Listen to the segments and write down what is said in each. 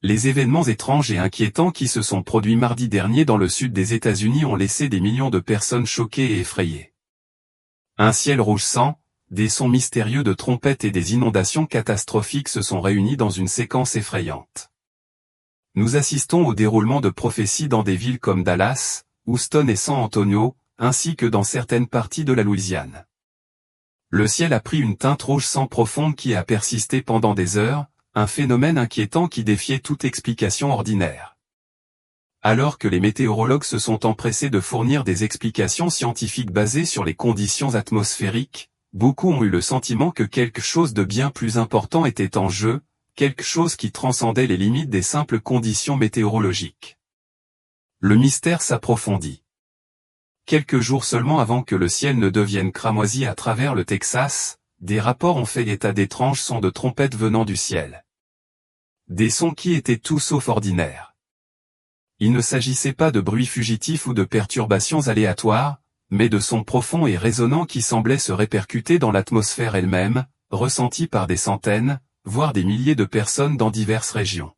Les événements étranges et inquiétants qui se sont produits mardi dernier dans le sud des États-Unis ont laissé des millions de personnes choquées et effrayées. Un ciel rouge sang, des sons mystérieux de trompettes et des inondations catastrophiques se sont réunis dans une séquence effrayante. Nous assistons au déroulement de prophéties dans des villes comme Dallas, Houston et San Antonio, ainsi que dans certaines parties de la Louisiane. Le ciel a pris une teinte rouge sang profonde qui a persisté pendant des heures, un phénomène inquiétant qui défiait toute explication ordinaire. Alors que les météorologues se sont empressés de fournir des explications scientifiques basées sur les conditions atmosphériques, beaucoup ont eu le sentiment que quelque chose de bien plus important était en jeu, quelque chose qui transcendait les limites des simples conditions météorologiques. Le mystère s'approfondit. Quelques jours seulement avant que le ciel ne devienne cramoisi à travers le Texas, des rapports ont fait état d'étranges sons de trompettes venant du ciel. Des sons qui étaient tout sauf ordinaires. Il ne s'agissait pas de bruits fugitifs ou de perturbations aléatoires, mais de sons profonds et résonnants qui semblaient se répercuter dans l'atmosphère elle-même, ressentis par des centaines, voire des milliers de personnes dans diverses régions.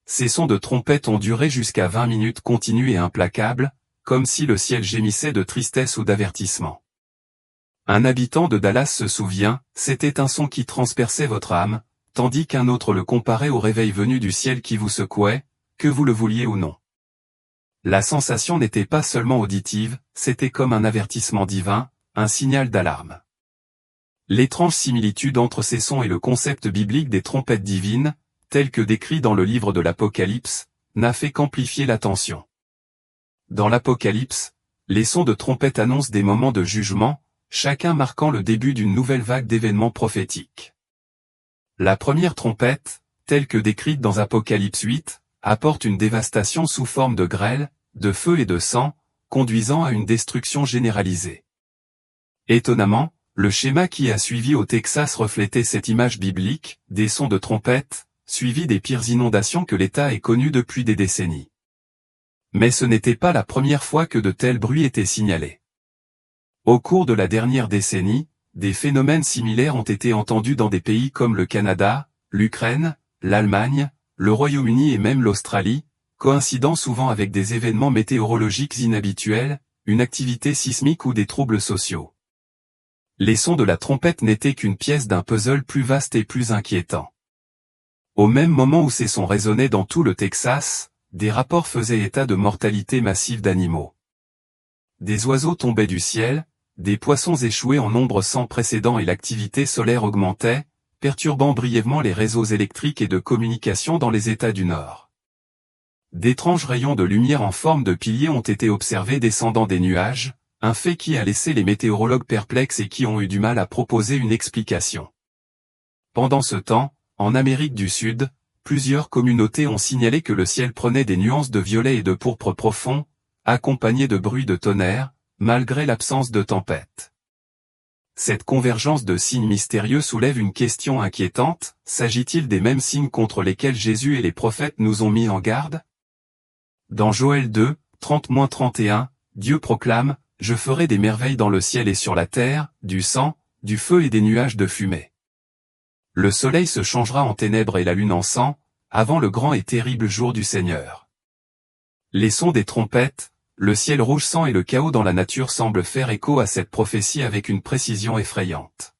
Ces sons de trompettes ont duré jusqu'à 20 minutes continues et implacables, comme si le ciel gémissait de tristesse ou d'avertissement. Un habitant de Dallas se souvient, c'était un son qui transperçait votre âme, tandis qu'un autre le comparait au réveil venu du ciel qui vous secouait, que vous le vouliez ou non. La sensation n'était pas seulement auditive, c'était comme un avertissement divin, un signal d'alarme. L'étrange similitude entre ces sons et le concept biblique des trompettes divines, tel que décrit dans le livre de l'Apocalypse, n'a fait qu'amplifier la tension. Dans l'Apocalypse, les sons de trompette annoncent des moments de jugement, chacun marquant le début d'une nouvelle vague d'événements prophétiques. La première trompette, telle que décrite dans Apocalypse 8, apporte une dévastation sous forme de grêle, de feu et de sang, conduisant à une destruction généralisée. Étonnamment, le schéma qui a suivi au Texas reflétait cette image biblique, des sons de trompette, suivis des pires inondations que l'État ait connues depuis des décennies. Mais ce n'était pas la première fois que de tels bruits étaient signalés. Au cours de la dernière décennie, des phénomènes similaires ont été entendus dans des pays comme le Canada, l'Ukraine, l'Allemagne, le Royaume-Uni et même l'Australie, coïncidant souvent avec des événements météorologiques inhabituels, une activité sismique ou des troubles sociaux. Les sons de la trompette n'étaient qu'une pièce d'un puzzle plus vaste et plus inquiétant. Au même moment où ces sons résonnaient dans tout le Texas, des rapports faisaient état de mortalité massive d'animaux. Des oiseaux tombaient du ciel, des poissons échouaient en nombre sans précédent et l'activité solaire augmentait, perturbant brièvement les réseaux électriques et de communication dans les États du Nord. D'étranges rayons de lumière en forme de piliers ont été observés descendant des nuages, un fait qui a laissé les météorologues perplexes et qui ont eu du mal à proposer une explication. Pendant ce temps, en Amérique du Sud, plusieurs communautés ont signalé que le ciel prenait des nuances de violet et de pourpre profond, accompagnées de bruits de tonnerre, malgré l'absence de tempête. Cette convergence de signes mystérieux soulève une question inquiétante, s'agit-il des mêmes signes contre lesquels Jésus et les prophètes nous ont mis en garde? Dans Joël 2, 30-31, Dieu proclame, « Je ferai des merveilles dans le ciel et sur la terre, du sang, du feu et des nuages de fumée. Le soleil se changera en ténèbres et la lune en sang, avant le grand et terrible jour du Seigneur. » Les sons des trompettes, le ciel rouge sang et le chaos dans la nature semblent faire écho à cette prophétie avec une précision effrayante.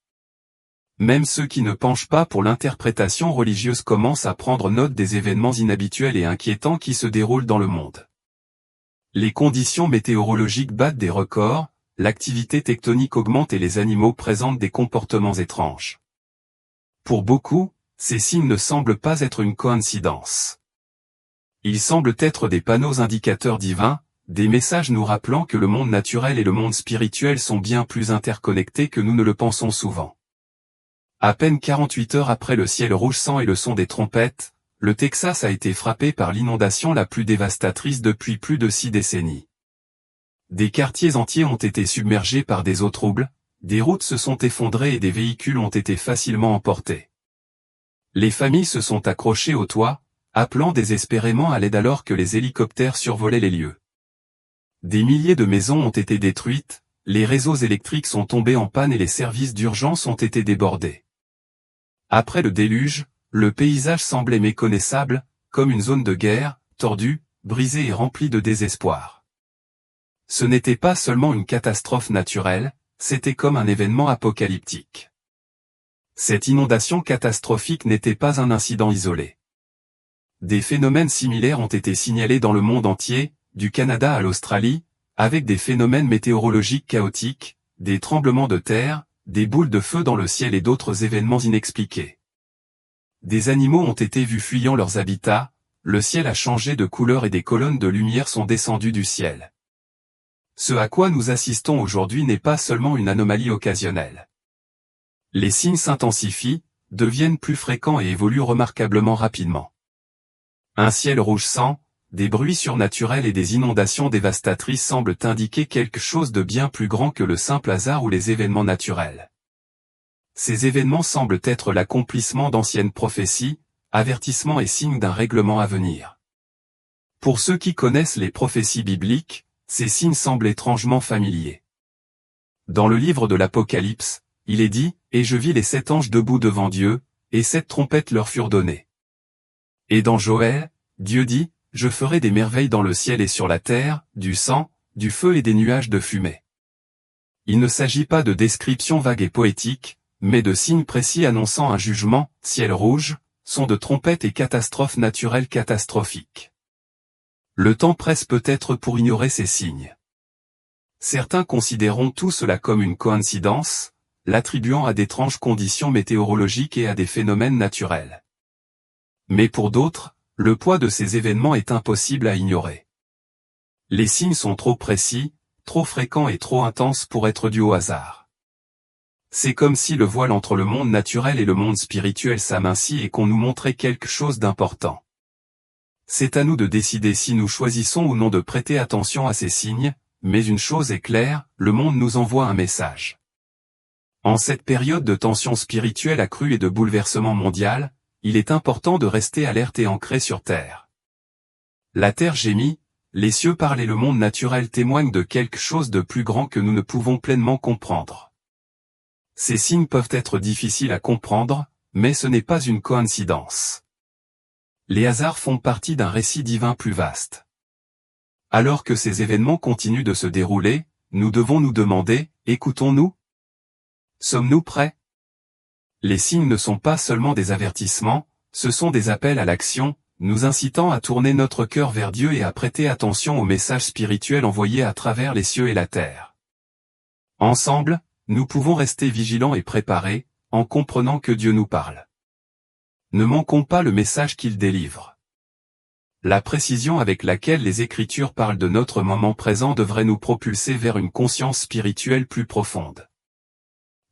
Même ceux qui ne penchent pas pour l'interprétation religieuse commencent à prendre note des événements inhabituels et inquiétants qui se déroulent dans le monde. Les conditions météorologiques battent des records, l'activité tectonique augmente et les animaux présentent des comportements étranges. Pour beaucoup, ces signes ne semblent pas être une coïncidence. Ils semblent être des panneaux indicateurs divins, des messages nous rappelant que le monde naturel et le monde spirituel sont bien plus interconnectés que nous ne le pensons souvent. À peine 48 heures après le ciel rouge sang et le son des trompettes, le Texas a été frappé par l'inondation la plus dévastatrice depuis plus de 6 décennies. Des quartiers entiers ont été submergés par des eaux troubles, des routes se sont effondrées et des véhicules ont été facilement emportés. Les familles se sont accrochées au toit, appelant désespérément à l'aide alors que les hélicoptères survolaient les lieux. Des milliers de maisons ont été détruites, les réseaux électriques sont tombés en panne et les services d'urgence ont été débordés. Après le déluge, le paysage semblait méconnaissable, comme une zone de guerre, tordue, brisée et remplie de désespoir. Ce n'était pas seulement une catastrophe naturelle, c'était comme un événement apocalyptique. Cette inondation catastrophique n'était pas un incident isolé. Des phénomènes similaires ont été signalés dans le monde entier, du Canada à l'Australie, avec des phénomènes météorologiques chaotiques, des tremblements de terre, des boules de feu dans le ciel et d'autres événements inexpliqués. Des animaux ont été vus fuyant leurs habitats, le ciel a changé de couleur et des colonnes de lumière sont descendues du ciel. Ce à quoi nous assistons aujourd'hui n'est pas seulement une anomalie occasionnelle. Les signes s'intensifient, deviennent plus fréquents et évoluent remarquablement rapidement. Un ciel rouge sang, des bruits surnaturels et des inondations dévastatrices semblent indiquer quelque chose de bien plus grand que le simple hasard ou les événements naturels. Ces événements semblent être l'accomplissement d'anciennes prophéties, avertissements et signes d'un règlement à venir. Pour ceux qui connaissent les prophéties bibliques, ces signes semblent étrangement familiers. Dans le livre de l'Apocalypse, il est dit, « Et je vis les 7 anges debout devant Dieu, et 7 trompettes leur furent données. » Et dans Joël, Dieu dit, « Je ferai des merveilles dans le ciel et sur la terre, du sang, du feu et des nuages de fumée. » Il ne s'agit pas de descriptions vagues et poétiques, mais de signes précis annonçant un jugement, ciel rouge, son de trompette et catastrophes naturelles catastrophiques. Le temps presse peut-être pour ignorer ces signes. Certains considéreront tout cela comme une coïncidence, l'attribuant à d'étranges conditions météorologiques et à des phénomènes naturels. Mais pour d'autres, le poids de ces événements est impossible à ignorer. Les signes sont trop précis, trop fréquents et trop intenses pour être dus au hasard. C'est comme si le voile entre le monde naturel et le monde spirituel s'amincit et qu'on nous montrait quelque chose d'important. C'est à nous de décider si nous choisissons ou non de prêter attention à ces signes, mais une chose est claire, le monde nous envoie un message. En cette période de tension spirituelle accrue et de bouleversement mondial, il est important de rester alerte et ancré sur Terre. La Terre gémit, les cieux parlent et le monde naturel témoigne de quelque chose de plus grand que nous ne pouvons pleinement comprendre. Ces signes peuvent être difficiles à comprendre, mais ce n'est pas une coïncidence. Les hasards font partie d'un récit divin plus vaste. Alors que ces événements continuent de se dérouler, nous devons nous demander, écoutons-nous? Sommes-nous prêts? Les signes ne sont pas seulement des avertissements, ce sont des appels à l'action, nous incitant à tourner notre cœur vers Dieu et à prêter attention aux messages spirituels envoyés à travers les cieux et la terre. Ensemble, nous pouvons rester vigilants et préparés, en comprenant que Dieu nous parle. Ne manquons pas le message qu'il délivre. La précision avec laquelle les Écritures parlent de notre moment présent devrait nous propulser vers une conscience spirituelle plus profonde.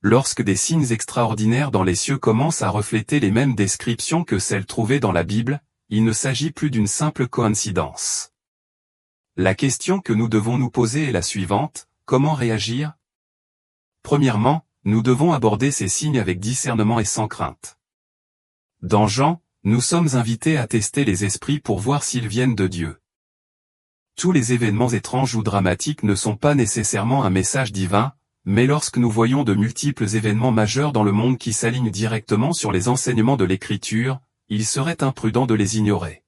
Lorsque des signes extraordinaires dans les cieux commencent à refléter les mêmes descriptions que celles trouvées dans la Bible, il ne s'agit plus d'une simple coïncidence. La question que nous devons nous poser est la suivante, comment réagir? Premièrement, nous devons aborder ces signes avec discernement et sans crainte. Dans Jean, nous sommes invités à tester les esprits pour voir s'ils viennent de Dieu. Tous les événements étranges ou dramatiques ne sont pas nécessairement un message divin, mais lorsque nous voyons de multiples événements majeurs dans le monde qui s'alignent directement sur les enseignements de l'Écriture, il serait imprudent de les ignorer.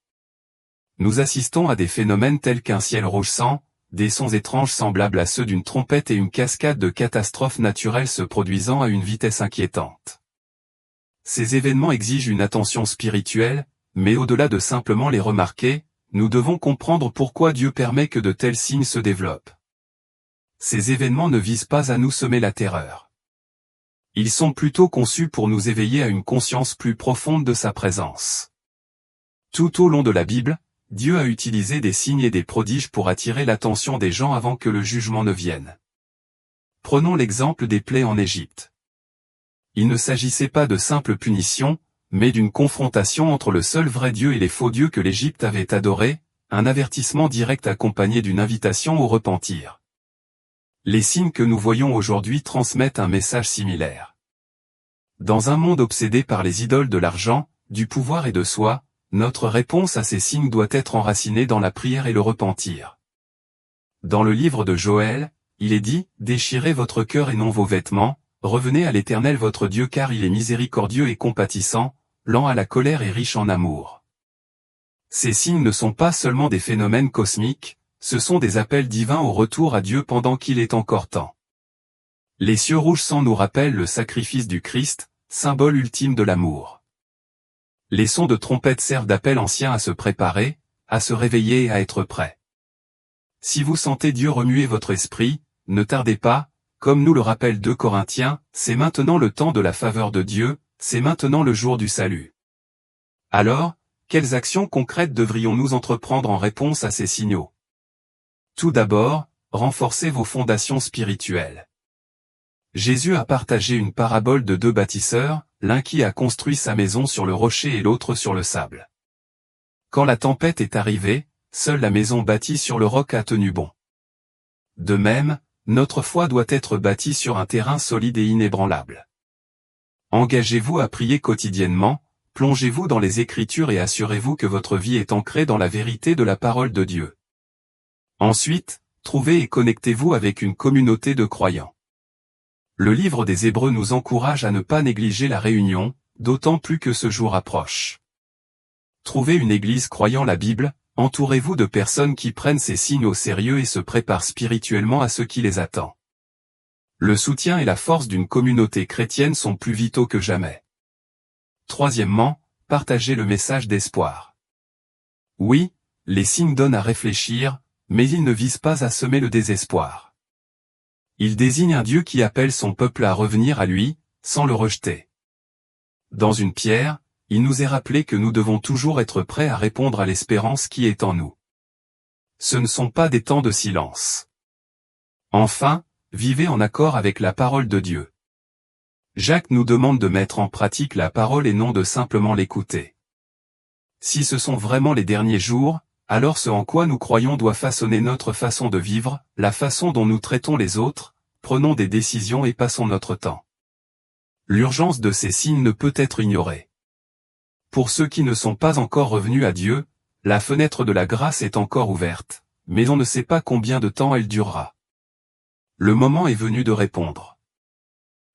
Nous assistons à des phénomènes tels qu'un ciel rouge sang, des sons étranges semblables à ceux d'une trompette et une cascade de catastrophes naturelles se produisant à une vitesse inquiétante. Ces événements exigent une attention spirituelle, mais au-delà de simplement les remarquer, nous devons comprendre pourquoi Dieu permet que de tels signes se développent. Ces événements ne visent pas à nous semer la terreur. Ils sont plutôt conçus pour nous éveiller à une conscience plus profonde de sa présence. Tout au long de la Bible, Dieu a utilisé des signes et des prodiges pour attirer l'attention des gens avant que le jugement ne vienne. Prenons l'exemple des plaies en Égypte. Il ne s'agissait pas de simples punitions, mais d'une confrontation entre le seul vrai Dieu et les faux dieux que l'Égypte avait adorés, un avertissement direct accompagné d'une invitation au repentir. Les signes que nous voyons aujourd'hui transmettent un message similaire. Dans un monde obsédé par les idoles de l'argent, du pouvoir et de soi, notre réponse à ces signes doit être enracinée dans la prière et le repentir. Dans le livre de Joël, il est dit, « Déchirez votre cœur et non vos vêtements, revenez à l'Éternel votre Dieu car il est miséricordieux et compatissant, lent à la colère et riche en amour. » Ces signes ne sont pas seulement des phénomènes cosmiques, ce sont des appels divins au retour à Dieu pendant qu'il est encore temps. Les cieux rouges sang nous rappellent le sacrifice du Christ, symbole ultime de l'amour. Les sons de trompette servent d'appel ancien à se préparer, à se réveiller et à être prêt. Si vous sentez Dieu remuer votre esprit, ne tardez pas, comme nous le rappelle 2 Corinthiens, c'est maintenant le temps de la faveur de Dieu, c'est maintenant le jour du salut. Alors, quelles actions concrètes devrions-nous entreprendre en réponse à ces signaux? Tout d'abord, renforcez vos fondations spirituelles. Jésus a partagé une parabole de 2 bâtisseurs, l'un qui a construit sa maison sur le rocher et l'autre sur le sable. Quand la tempête est arrivée, seule la maison bâtie sur le roc a tenu bon. De même, notre foi doit être bâtie sur un terrain solide et inébranlable. Engagez-vous à prier quotidiennement, plongez-vous dans les Écritures et assurez-vous que votre vie est ancrée dans la vérité de la parole de Dieu. Ensuite, trouvez et connectez-vous avec une communauté de croyants. Le livre des Hébreux nous encourage à ne pas négliger la réunion, d'autant plus que ce jour approche. Trouvez une église croyant la Bible, entourez-vous de personnes qui prennent ces signes au sérieux et se préparent spirituellement à ce qui les attend. Le soutien et la force d'une communauté chrétienne sont plus vitaux que jamais. Troisièmement, partagez le message d'espoir. Oui, les signes donnent à réfléchir, mais ils ne visent pas à semer le désespoir. Ils désignent un Dieu qui appelle son peuple à revenir à lui, sans le rejeter. Dans une pierre, il nous est rappelé que nous devons toujours être prêts à répondre à l'espérance qui est en nous. Ce ne sont pas des temps de silence. Enfin, vivez en accord avec la parole de Dieu. Jacques nous demande de mettre en pratique la parole et non de simplement l'écouter. Si ce sont vraiment les derniers jours, alors ce en quoi nous croyons doit façonner notre façon de vivre, la façon dont nous traitons les autres, prenons des décisions et passons notre temps. L'urgence de ces signes ne peut être ignorée. Pour ceux qui ne sont pas encore revenus à Dieu, la fenêtre de la grâce est encore ouverte, mais on ne sait pas combien de temps elle durera. Le moment est venu de répondre.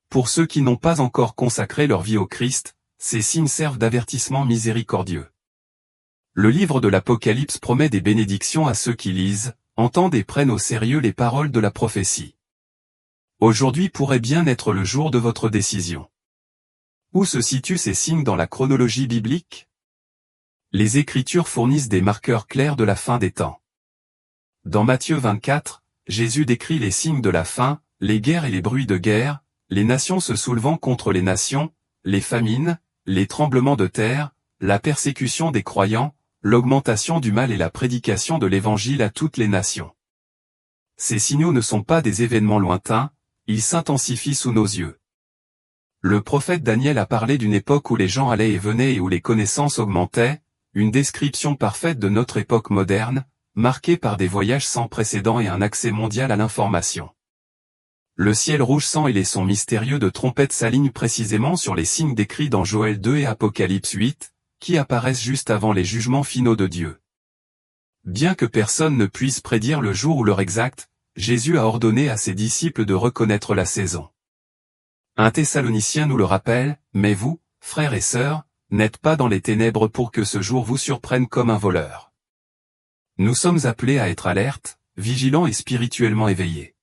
Pour ceux qui n'ont pas encore consacré leur vie au Christ, ces signes servent d'avertissement miséricordieux. Le livre de l'Apocalypse promet des bénédictions à ceux qui lisent, entendent et prennent au sérieux les paroles de la prophétie. Aujourd'hui pourrait bien être le jour de votre décision. Où se situent ces signes dans la chronologie biblique? Les Écritures fournissent des marqueurs clairs de la fin des temps. Dans Matthieu 24, Jésus décrit les signes de la fin, les guerres et les bruits de guerre, les nations se soulevant contre les nations, les famines, les tremblements de terre, la persécution des croyants, l'augmentation du mal et la prédication de l'Évangile à toutes les nations. Ces signaux ne sont pas des événements lointains, ils s'intensifient sous nos yeux. Le prophète Daniel a parlé d'une époque où les gens allaient et venaient et où les connaissances augmentaient, une description parfaite de notre époque moderne, marquée par des voyages sans précédent et un accès mondial à l'information. Le ciel rouge sang et les sons mystérieux de trompettes s'alignent précisément sur les signes décrits dans Joël 2 et Apocalypse 8, qui apparaissent juste avant les jugements finaux de Dieu. Bien que personne ne puisse prédire le jour ou l'heure exacte, Jésus a ordonné à ses disciples de reconnaître la saison. 1 Thessaloniciens nous le rappelle, mais vous, frères et sœurs, n'êtes pas dans les ténèbres pour que ce jour vous surprenne comme un voleur. Nous sommes appelés à être alertes, vigilants et spirituellement éveillés.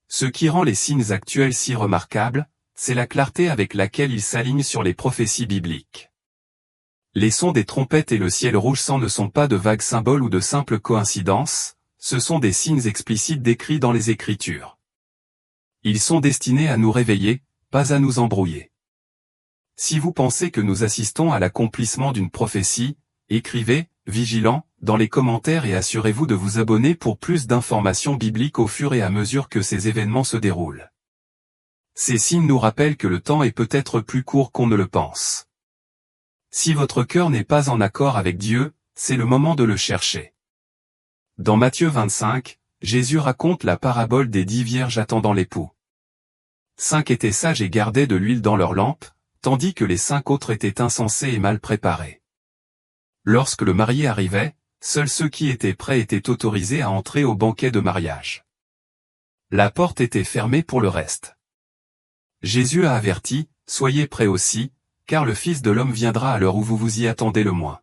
Ce qui rend les signes actuels si remarquables, c'est la clarté avec laquelle ils s'alignent sur les prophéties bibliques. Les sons des trompettes et le ciel rouge sang ne sont pas de vagues symboles ou de simples coïncidences, ce sont des signes explicites décrits dans les Écritures. Ils sont destinés à nous réveiller, pas à nous embrouiller. Si vous pensez que nous assistons à l'accomplissement d'une prophétie, écrivez, vigilant, dans les commentaires et assurez-vous de vous abonner pour plus d'informations bibliques au fur et à mesure que ces événements se déroulent. Ces signes nous rappellent que le temps est peut-être plus court qu'on ne le pense. Si votre cœur n'est pas en accord avec Dieu, c'est le moment de le chercher. Dans Matthieu 25, Jésus raconte la parabole des 10 vierges attendant l'époux. 5 étaient sages et gardaient de l'huile dans leurs lampes, tandis que les 5 autres étaient insensés et mal préparés. Lorsque le marié arrivait, seuls ceux qui étaient prêts étaient autorisés à entrer au banquet de mariage. La porte était fermée pour le reste. Jésus a averti, « Soyez prêts aussi, car le Fils de l'homme viendra à l'heure où vous vous y attendez le moins. »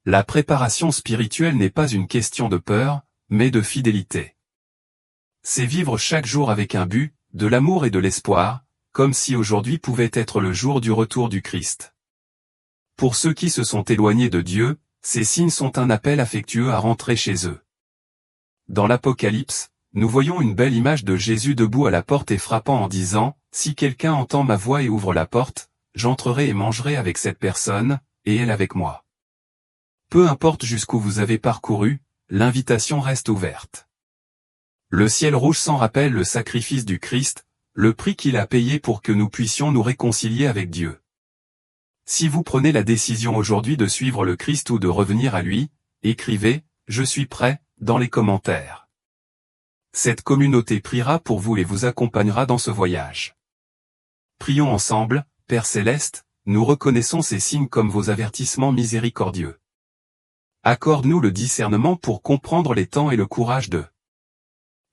La préparation spirituelle n'est pas une question de peur, mais de fidélité. C'est vivre chaque jour avec un but, de l'amour et de l'espoir, comme si aujourd'hui pouvait être le jour du retour du Christ. Pour ceux qui se sont éloignés de Dieu, ces signes sont un appel affectueux à rentrer chez eux. Dans l'Apocalypse, nous voyons une belle image de Jésus debout à la porte et frappant en disant, « Si quelqu'un entend ma voix et ouvre la porte, j'entrerai et mangerai avec cette personne, et elle avec moi. » Peu importe jusqu'où vous avez parcouru, l'invitation reste ouverte. Le ciel rouge s'en rappelle le sacrifice du Christ, le prix qu'il a payé pour que nous puissions nous réconcilier avec Dieu. Si vous prenez la décision aujourd'hui de suivre le Christ ou de revenir à lui, écrivez « Je suis prêt » dans les commentaires. Cette communauté priera pour vous et vous accompagnera dans ce voyage. Prions ensemble, Père Céleste, nous reconnaissons ces signes comme vos avertissements miséricordieux. Accorde-nous le discernement pour comprendre les temps et le courage de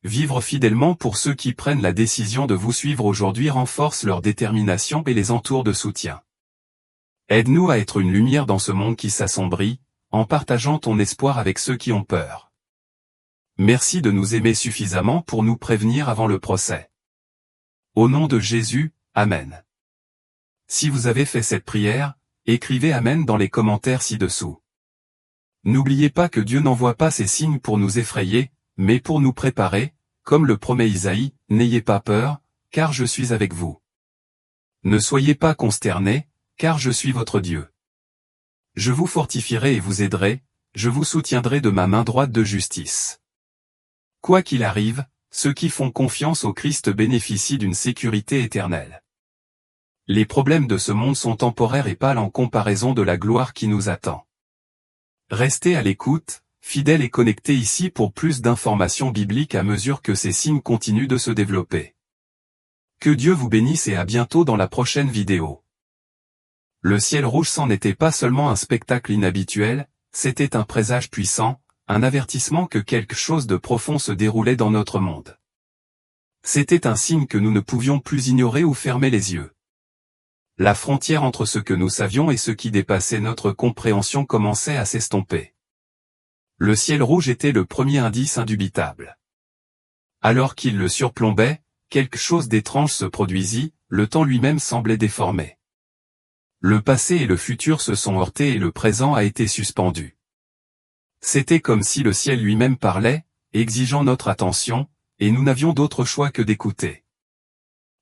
vivre fidèlement. Pour ceux qui prennent la décision de vous suivre aujourd'hui, renforce leur détermination et les entoure de soutien. Aide-nous à être une lumière dans ce monde qui s'assombrit, en partageant ton espoir avec ceux qui ont peur. Merci de nous aimer suffisamment pour nous prévenir avant le procès. Au nom de Jésus, Amen. Si vous avez fait cette prière, écrivez Amen dans les commentaires ci-dessous. N'oubliez pas que Dieu n'envoie pas ces signes pour nous effrayer, mais pour nous préparer, comme le promet Isaïe, « N'ayez pas peur, car je suis avec vous. Ne soyez pas consternés, car je suis votre Dieu. Je vous fortifierai et vous aiderai, je vous soutiendrai de ma main droite de justice. » Quoi qu'il arrive, ceux qui font confiance au Christ bénéficient d'une sécurité éternelle. Les problèmes de ce monde sont temporaires et pâles en comparaison de la gloire qui nous attend. Restez à l'écoute, fidèles et connectés ici pour plus d'informations bibliques à mesure que ces signes continuent de se développer. Que Dieu vous bénisse et à bientôt dans la prochaine vidéo. Le ciel rouge sang n'était pas seulement un spectacle inhabituel, c'était un présage puissant, un avertissement que quelque chose de profond se déroulait dans notre monde. C'était un signe que nous ne pouvions plus ignorer ou fermer les yeux. La frontière entre ce que nous savions et ce qui dépassait notre compréhension commençait à s'estomper. Le ciel rouge était le premier indice indubitable. Alors qu'il le surplombait, quelque chose d'étrange se produisit, le temps lui-même semblait déformé. Le passé et le futur se sont heurtés et le présent a été suspendu. C'était comme si le ciel lui-même parlait, exigeant notre attention, et nous n'avions d'autre choix que d'écouter.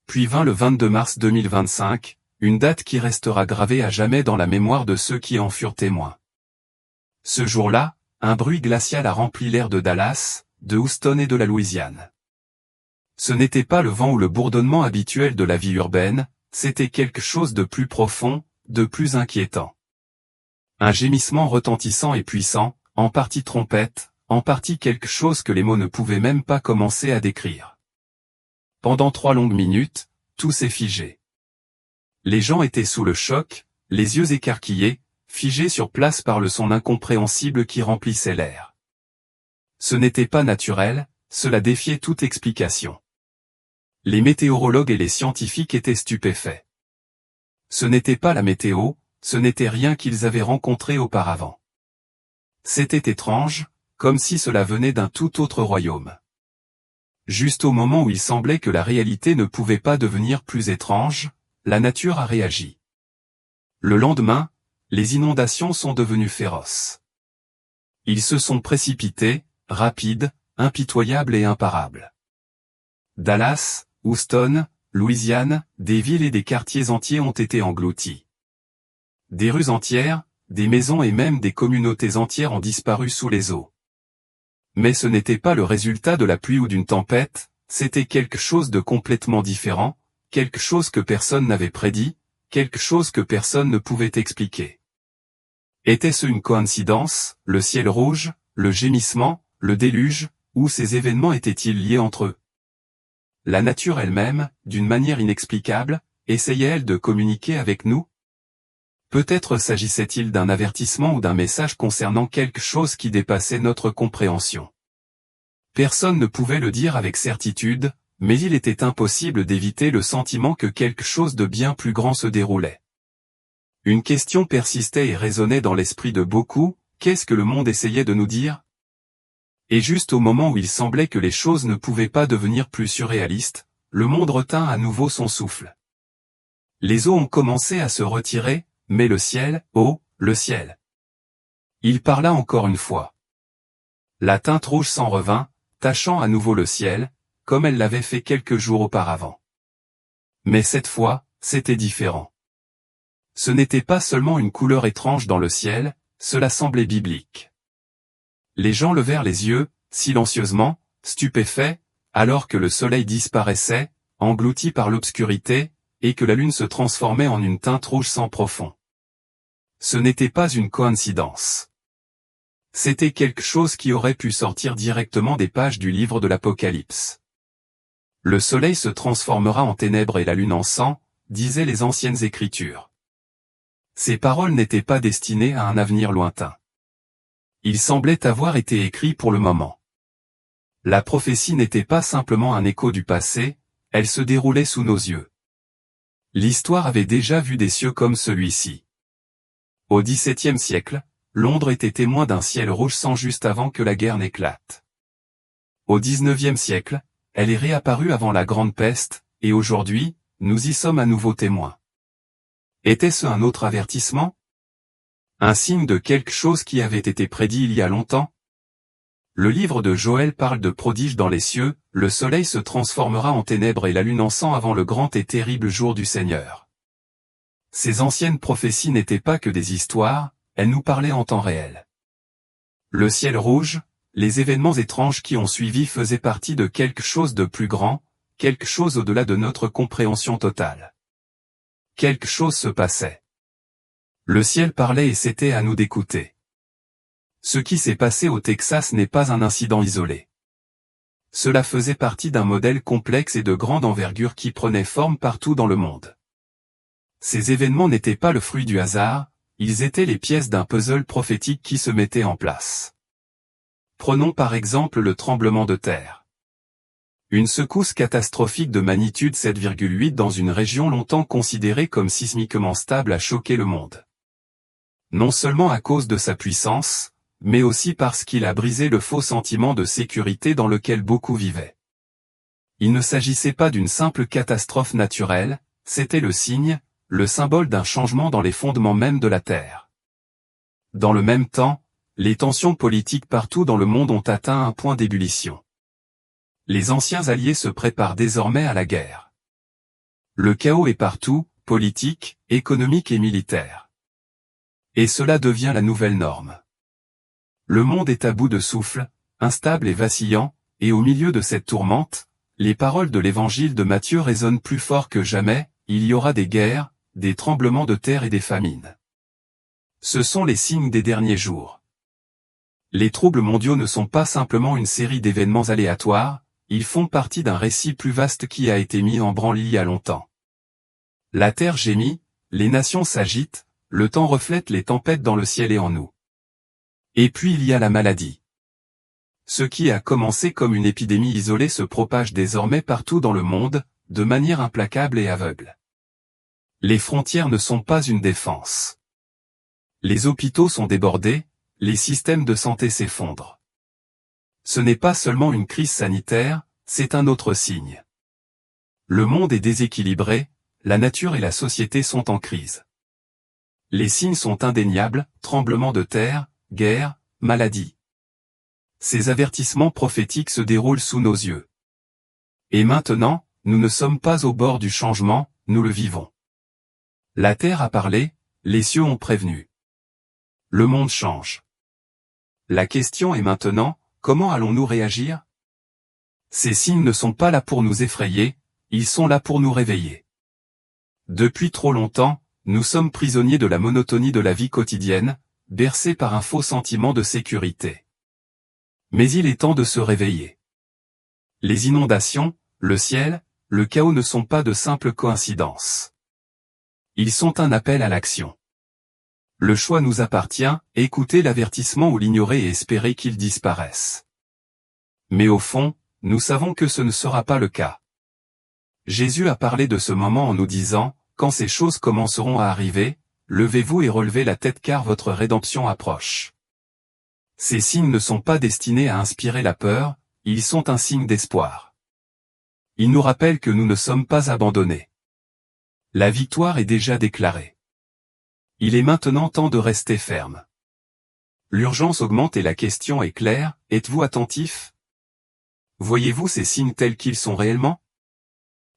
Puis vint le 22 mars 2025, une date qui restera gravée à jamais dans la mémoire de ceux qui en furent témoins. Ce jour-là, un bruit glacial a rempli l'air de Dallas, de Houston et de la Louisiane. Ce n'était pas le vent ou le bourdonnement habituel de la vie urbaine, c'était quelque chose de plus profond, de plus inquiétant. Un gémissement retentissant et puissant, en partie trompette, en partie quelque chose que les mots ne pouvaient même pas commencer à décrire. Pendant 3 longues minutes, tout s'est figé. Les gens étaient sous le choc, les yeux écarquillés, figés sur place par le son incompréhensible qui remplissait l'air. Ce n'était pas naturel, cela défiait toute explication. Les météorologues et les scientifiques étaient stupéfaits. Ce n'était pas la météo, ce n'était rien qu'ils avaient rencontré auparavant. C'était étrange, comme si cela venait d'un tout autre royaume. Juste au moment où il semblait que la réalité ne pouvait pas devenir plus étrange, la nature a réagi. Le lendemain, les inondations sont devenues féroces. Ils se sont précipités, rapides, impitoyables et imparables. Dallas, Houston, Louisiane, des villes et des quartiers entiers ont été engloutis. Des rues entières, des maisons et même des communautés entières ont disparu sous les eaux. Mais ce n'était pas le résultat de la pluie ou d'une tempête, c'était quelque chose de complètement différent, quelque chose que personne n'avait prédit, quelque chose que personne ne pouvait expliquer. Était-ce une coïncidence, le ciel rouge, le gémissement, le déluge, ou ces événements étaient-ils liés entre eux? La nature elle-même, d'une manière inexplicable, essayait-elle de communiquer avec nous? Peut-être s'agissait-il d'un avertissement ou d'un message concernant quelque chose qui dépassait notre compréhension. Personne ne pouvait le dire avec certitude, mais il était impossible d'éviter le sentiment que quelque chose de bien plus grand se déroulait. Une question persistait et résonnait dans l'esprit de beaucoup, qu'est-ce que le monde essayait de nous dire? Et juste au moment où il semblait que les choses ne pouvaient pas devenir plus surréalistes, le monde retint à nouveau son souffle. Les eaux ont commencé à se retirer, mais le ciel, oh, le ciel. Il parla encore une fois. La teinte rouge s'en revint, tachant à nouveau le ciel, comme elle l'avait fait quelques jours auparavant. Mais cette fois, c'était différent. Ce n'était pas seulement une couleur étrange dans le ciel, cela semblait biblique. Les gens levèrent les yeux, silencieusement, stupéfaits, alors que le soleil disparaissait, englouti par l'obscurité, et que la lune se transformait en une teinte rouge sang profond. Ce n'était pas une coïncidence. C'était quelque chose qui aurait pu sortir directement des pages du livre de l'Apocalypse. Le soleil se transformera en ténèbres et la lune en sang, disaient les anciennes écritures. Ces paroles n'étaient pas destinées à un avenir lointain. Ils semblaient avoir été écrits pour le moment. La prophétie n'était pas simplement un écho du passé, elle se déroulait sous nos yeux. L'histoire avait déjà vu des cieux comme celui-ci. Au XVIIe siècle, Londres était témoin d'un ciel rouge sang juste avant que la guerre n'éclate. Au XIXe siècle, elle est réapparue avant la Grande Peste, et aujourd'hui, nous y sommes à nouveau témoins. Était-ce un autre avertissement? Un signe de quelque chose qui avait été prédit il y a longtemps? Le livre de Joël parle de prodiges dans les cieux, le soleil se transformera en ténèbres et la lune en sang avant le grand et terrible jour du Seigneur. Ces anciennes prophéties n'étaient pas que des histoires, elles nous parlaient en temps réel. Le ciel rouge, les événements étranges qui ont suivi faisaient partie de quelque chose de plus grand, quelque chose au-delà de notre compréhension totale. Quelque chose se passait. Le ciel parlait et c'était à nous d'écouter. Ce qui s'est passé au Texas n'est pas un incident isolé. Cela faisait partie d'un modèle complexe et de grande envergure qui prenait forme partout dans le monde. Ces événements n'étaient pas le fruit du hasard, ils étaient les pièces d'un puzzle prophétique qui se mettait en place. Prenons par exemple le tremblement de terre. Une secousse catastrophique de magnitude 7,8 dans une région longtemps considérée comme sismiquement stable a choqué le monde. Non seulement à cause de sa puissance, mais aussi parce qu'il a brisé le faux sentiment de sécurité dans lequel beaucoup vivaient. Il ne s'agissait pas d'une simple catastrophe naturelle, c'était le signe, le symbole d'un changement dans les fondements même de la Terre. Dans le même temps, les tensions politiques partout dans le monde ont atteint un point d'ébullition. Les anciens alliés se préparent désormais à la guerre. Le chaos est partout, politique, économique et militaire. Et cela devient la nouvelle norme. Le monde est à bout de souffle, instable et vacillant, et au milieu de cette tourmente, les paroles de l'évangile de Matthieu résonnent plus fort que jamais, il y aura des guerres, des tremblements de terre et des famines. Ce sont les signes des derniers jours. Les troubles mondiaux ne sont pas simplement une série d'événements aléatoires, ils font partie d'un récit plus vaste qui a été mis en branle il y a longtemps. La terre gémit, les nations s'agitent, le temps reflète les tempêtes dans le ciel et en nous. Et puis il y a la maladie. Ce qui a commencé comme une épidémie isolée se propage désormais partout dans le monde, de manière implacable et aveugle. Les frontières ne sont pas une défense. Les hôpitaux sont débordés, les systèmes de santé s'effondrent. Ce n'est pas seulement une crise sanitaire, c'est un autre signe. Le monde est déséquilibré, la nature et la société sont en crise. Les signes sont indéniables, tremblements de terre, guerre, maladie. Ces avertissements prophétiques se déroulent sous nos yeux. Et maintenant, nous ne sommes pas au bord du changement, nous le vivons. La terre a parlé, les cieux ont prévenu. Le monde change. La question est maintenant, comment allons-nous réagir? Ces signes ne sont pas là pour nous effrayer, ils sont là pour nous réveiller. Depuis trop longtemps, nous sommes prisonniers de la monotonie de la vie quotidienne, bercés par un faux sentiment de sécurité. Mais il est temps de se réveiller. Les inondations, le ciel, le chaos ne sont pas de simples coïncidences. Ils sont un appel à l'action. Le choix nous appartient, écoutez l'avertissement ou l'ignorer et espérer qu'il disparaisse. Mais au fond, nous savons que ce ne sera pas le cas. Jésus a parlé de ce moment en nous disant, quand ces choses commenceront à arriver, levez-vous et relevez la tête car votre rédemption approche. Ces signes ne sont pas destinés à inspirer la peur, ils sont un signe d'espoir. Ils nous rappellent que nous ne sommes pas abandonnés. La victoire est déjà déclarée. Il est maintenant temps de rester ferme. L'urgence augmente et la question est claire, êtes-vous attentif? Voyez-vous ces signes tels qu'ils sont réellement?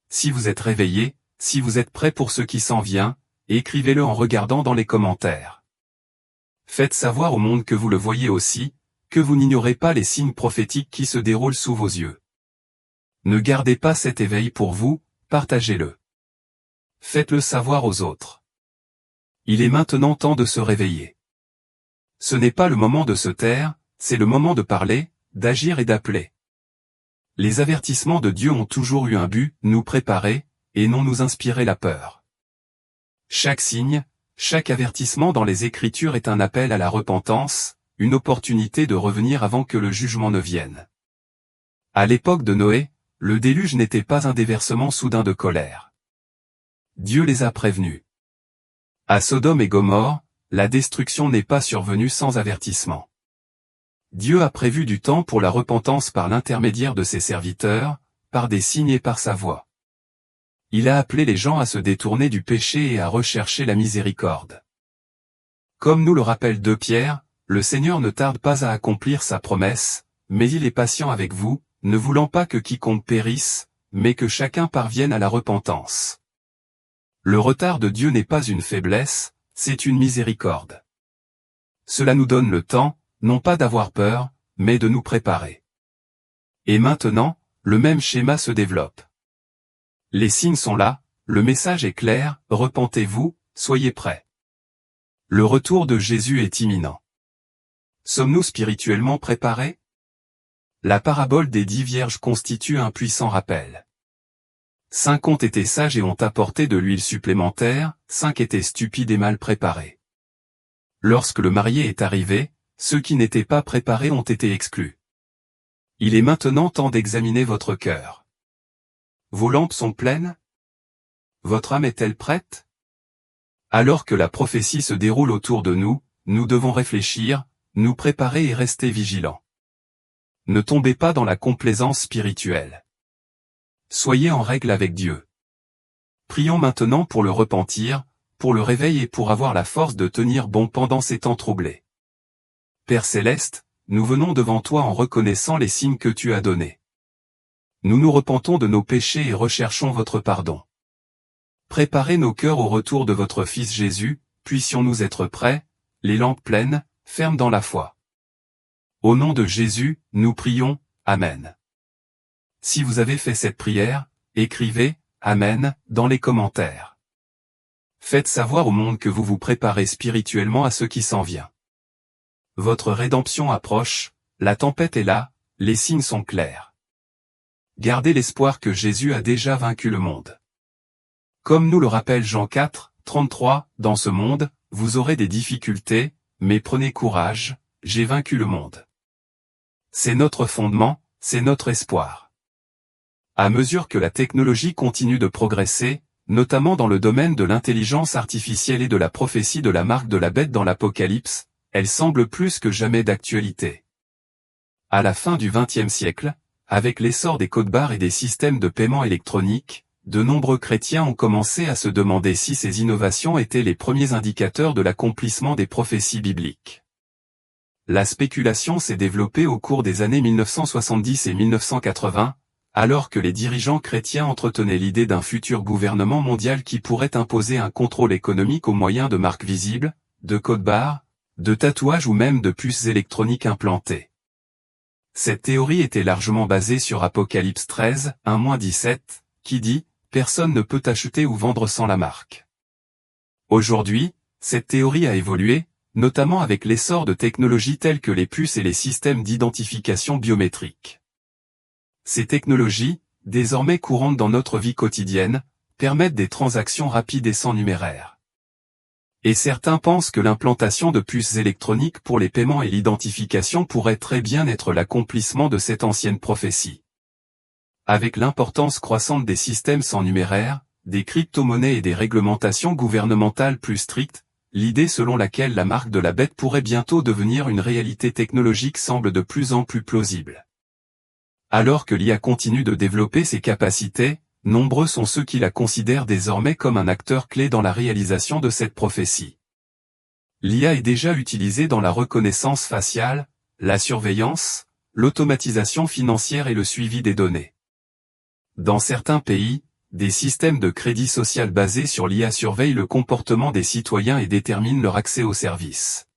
Si vous êtes réveillé, si vous êtes prêt pour ce qui s'en vient, écrivez-le en regardant dans les commentaires. Faites savoir au monde que vous le voyez aussi, que vous n'ignorez pas les signes prophétiques qui se déroulent sous vos yeux. Ne gardez pas cet éveil pour vous, partagez-le. Faites-le savoir aux autres. Il est maintenant temps de se réveiller. Ce n'est pas le moment de se taire, c'est le moment de parler, d'agir et d'appeler. Les avertissements de Dieu ont toujours eu un but, nous préparer, et non nous inspirer la peur. Chaque signe, chaque avertissement dans les Écritures est un appel à la repentance, une opportunité de revenir avant que le jugement ne vienne. À l'époque de Noé, le déluge n'était pas un déversement soudain de colère. Dieu les a prévenus. À Sodome et Gomorrhe, la destruction n'est pas survenue sans avertissement. Dieu a prévu du temps pour la repentance par l'intermédiaire de ses serviteurs, par des signes et par sa voix. Il a appelé les gens à se détourner du péché et à rechercher la miséricorde. Comme nous le rappelle 2 Pierre, le Seigneur ne tarde pas à accomplir sa promesse, mais il est patient avec vous, ne voulant pas que quiconque périsse, mais que chacun parvienne à la repentance. Le retard de Dieu n'est pas une faiblesse, c'est une miséricorde. Cela nous donne le temps, non pas d'avoir peur, mais de nous préparer. Et maintenant, le même schéma se développe. Les signes sont là, le message est clair, repentez-vous, soyez prêts. Le retour de Jésus est imminent. Sommes-nous spirituellement préparés? La parabole des 10 vierges constitue un puissant rappel. 5 ont été sages et ont apporté de l'huile supplémentaire, 5 étaient stupides et mal préparés. Lorsque le marié est arrivé, ceux qui n'étaient pas préparés ont été exclus. Il est maintenant temps d'examiner votre cœur. Vos lampes sont pleines? Votre âme est-elle prête? Alors que la prophétie se déroule autour de nous, nous devons réfléchir, nous préparer et rester vigilants. Ne tombez pas dans la complaisance spirituelle. Soyez en règle avec Dieu. Prions maintenant pour le repentir, pour le réveil et pour avoir la force de tenir bon pendant ces temps troublés. Père Céleste, nous venons devant toi en reconnaissant les signes que tu as donnés. Nous nous repentons de nos péchés et recherchons votre pardon. Préparez nos cœurs au retour de votre Fils Jésus, puissions-nous être prêts, les lampes pleines, fermes dans la foi. Au nom de Jésus, nous prions, Amen. Si vous avez fait cette prière, écrivez « Amen » dans les commentaires. Faites savoir au monde que vous vous préparez spirituellement à ce qui s'en vient. Votre rédemption approche, la tempête est là, les signes sont clairs. Gardez l'espoir que Jésus a déjà vaincu le monde. Comme nous le rappelle Jean 4, 33, dans ce monde, vous aurez des difficultés, mais prenez courage, j'ai vaincu le monde. C'est notre fondement, c'est notre espoir. À mesure que la technologie continue de progresser, notamment dans le domaine de l'intelligence artificielle et de la prophétie de la marque de la bête dans l'Apocalypse, elle semble plus que jamais d'actualité. À la fin du XXe siècle, avec l'essor des codes barres et des systèmes de paiement électronique, de nombreux chrétiens ont commencé à se demander si ces innovations étaient les premiers indicateurs de l'accomplissement des prophéties bibliques. La spéculation s'est développée au cours des années 1970 et 1980, alors que les dirigeants chrétiens entretenaient l'idée d'un futur gouvernement mondial qui pourrait imposer un contrôle économique au moyen de marques visibles, de codes barres, de tatouages ou même de puces électroniques implantées. Cette théorie était largement basée sur Apocalypse 13, 1-17, qui dit « Personne ne peut acheter ou vendre sans la marque ». Aujourd'hui, cette théorie a évolué, notamment avec l'essor de technologies telles que les puces et les systèmes d'identification biométrique. Ces technologies, désormais courantes dans notre vie quotidienne, permettent des transactions rapides et sans numéraire. Et certains pensent que l'implantation de puces électroniques pour les paiements et l'identification pourrait très bien être l'accomplissement de cette ancienne prophétie. Avec l'importance croissante des systèmes sans numéraire, des crypto-monnaies et des réglementations gouvernementales plus strictes, l'idée selon laquelle la marque de la bête pourrait bientôt devenir une réalité technologique semble de plus en plus plausible. Alors que l'IA continue de développer ses capacités, nombreux sont ceux qui la considèrent désormais comme un acteur clé dans la réalisation de cette prophétie. L'IA est déjà utilisée dans la reconnaissance faciale, la surveillance, l'automatisation financière et le suivi des données. Dans certains pays, des systèmes de crédit social basés sur l'IA surveillent le comportement des citoyens et déterminent leur accès aux services.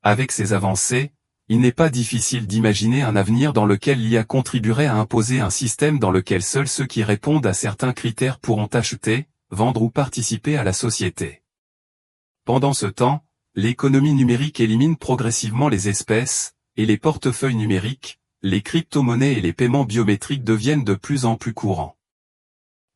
Avec ces avancées, il n'est pas difficile d'imaginer un avenir dans lequel l'IA contribuerait à imposer un système dans lequel seuls ceux qui répondent à certains critères pourront acheter, vendre ou participer à la société. Pendant ce temps, l'économie numérique élimine progressivement les espèces, et les portefeuilles numériques, les crypto-monnaies et les paiements biométriques deviennent de plus en plus courants.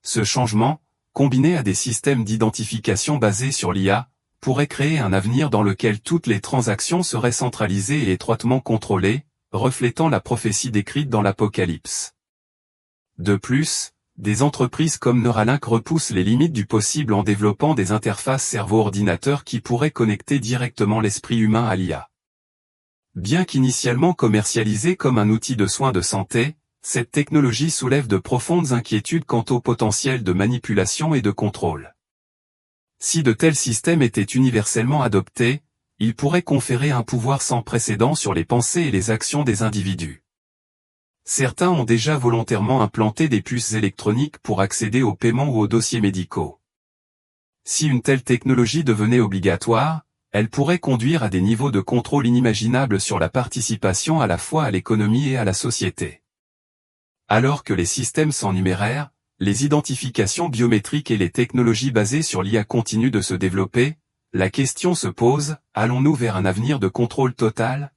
Ce changement, combiné à des systèmes d'identification basés sur l'IA, pourrait créer un avenir dans lequel toutes les transactions seraient centralisées et étroitement contrôlées, reflétant la prophétie décrite dans l'Apocalypse. De plus, des entreprises comme Neuralink repoussent les limites du possible en développant des interfaces cerveau-ordinateur qui pourraient connecter directement l'esprit humain à l'IA. Bien qu'initialement commercialisée comme un outil de soins de santé, cette technologie soulève de profondes inquiétudes quant au potentiel de manipulation et de contrôle. Si de tels systèmes étaient universellement adoptés, ils pourraient conférer un pouvoir sans précédent sur les pensées et les actions des individus. Certains ont déjà volontairement implanté des puces électroniques pour accéder aux paiements ou aux dossiers médicaux. Si une telle technologie devenait obligatoire, elle pourrait conduire à des niveaux de contrôle inimaginables sur la participation à la fois à l'économie et à la société. Alors que les systèmes s'ennumérairent, les identifications biométriques et les technologies basées sur l'IA continuent de se développer, la question se pose, allons-nous vers un avenir de contrôle total?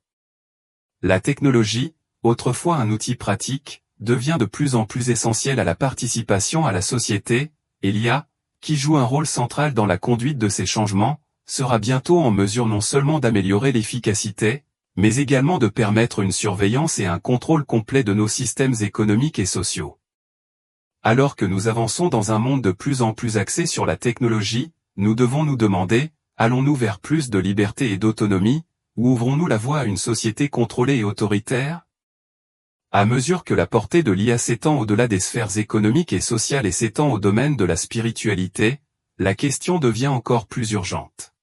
La technologie, autrefois un outil pratique, devient de plus en plus essentielle à la participation à la société, et l'IA, qui joue un rôle central dans la conduite de ces changements, sera bientôt en mesure non seulement d'améliorer l'efficacité, mais également de permettre une surveillance et un contrôle complet de nos systèmes économiques et sociaux. Alors que nous avançons dans un monde de plus en plus axé sur la technologie, nous devons nous demander, allons-nous vers plus de liberté et d'autonomie, ou ouvrons-nous la voie à une société contrôlée et autoritaire? À mesure que la portée de l'IA s'étend au-delà des sphères économiques et sociales et s'étend au domaine de la spiritualité, la question devient encore plus urgente.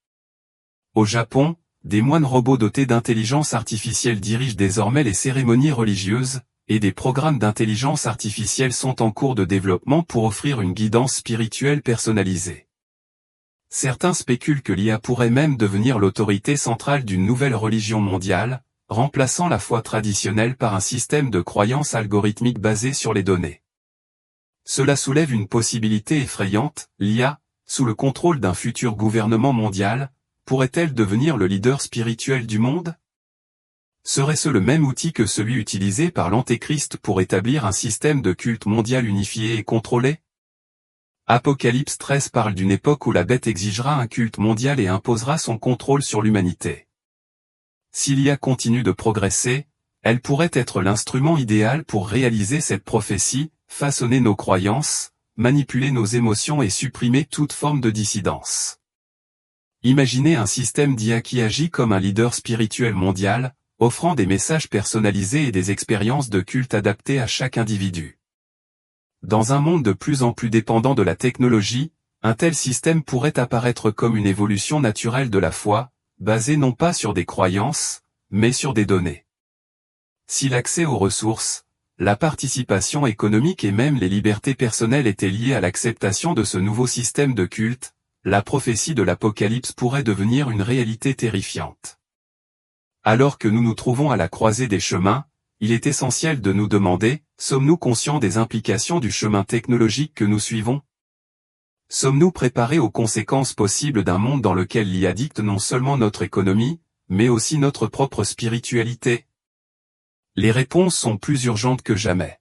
Au Japon, des moines robots dotés d'intelligence artificielle dirigent désormais les cérémonies religieuses, et des programmes d'intelligence artificielle sont en cours de développement pour offrir une guidance spirituelle personnalisée. Certains spéculent que l'IA pourrait même devenir l'autorité centrale d'une nouvelle religion mondiale, remplaçant la foi traditionnelle par un système de croyances algorithmiques basé sur les données. Cela soulève une possibilité effrayante, l'IA, sous le contrôle d'un futur gouvernement mondial, pourrait-elle devenir le leader spirituel du monde? Serait-ce le même outil que celui utilisé par l'Antéchrist pour établir un système de culte mondial unifié et contrôlé? Apocalypse 13 parle d'une époque où la bête exigera un culte mondial et imposera son contrôle sur l'humanité. Si l'IA continue de progresser, elle pourrait être l'instrument idéal pour réaliser cette prophétie, façonner nos croyances, manipuler nos émotions et supprimer toute forme de dissidence. Imaginez un système d'IA qui agit comme un leader spirituel mondial, offrant des messages personnalisés et des expériences de culte adaptées à chaque individu. Dans un monde de plus en plus dépendant de la technologie, un tel système pourrait apparaître comme une évolution naturelle de la foi, basée non pas sur des croyances, mais sur des données. Si l'accès aux ressources, la participation économique et même les libertés personnelles étaient liées à l'acceptation de ce nouveau système de culte, la prophétie de l'Apocalypse pourrait devenir une réalité terrifiante. Alors que nous nous trouvons à la croisée des chemins, il est essentiel de nous demander, sommes-nous conscients des implications du chemin technologique que nous suivons? Sommes-nous préparés aux conséquences possibles d'un monde dans lequel l'IA dicte non seulement notre économie, mais aussi notre propre spiritualité? Les réponses sont plus urgentes que jamais.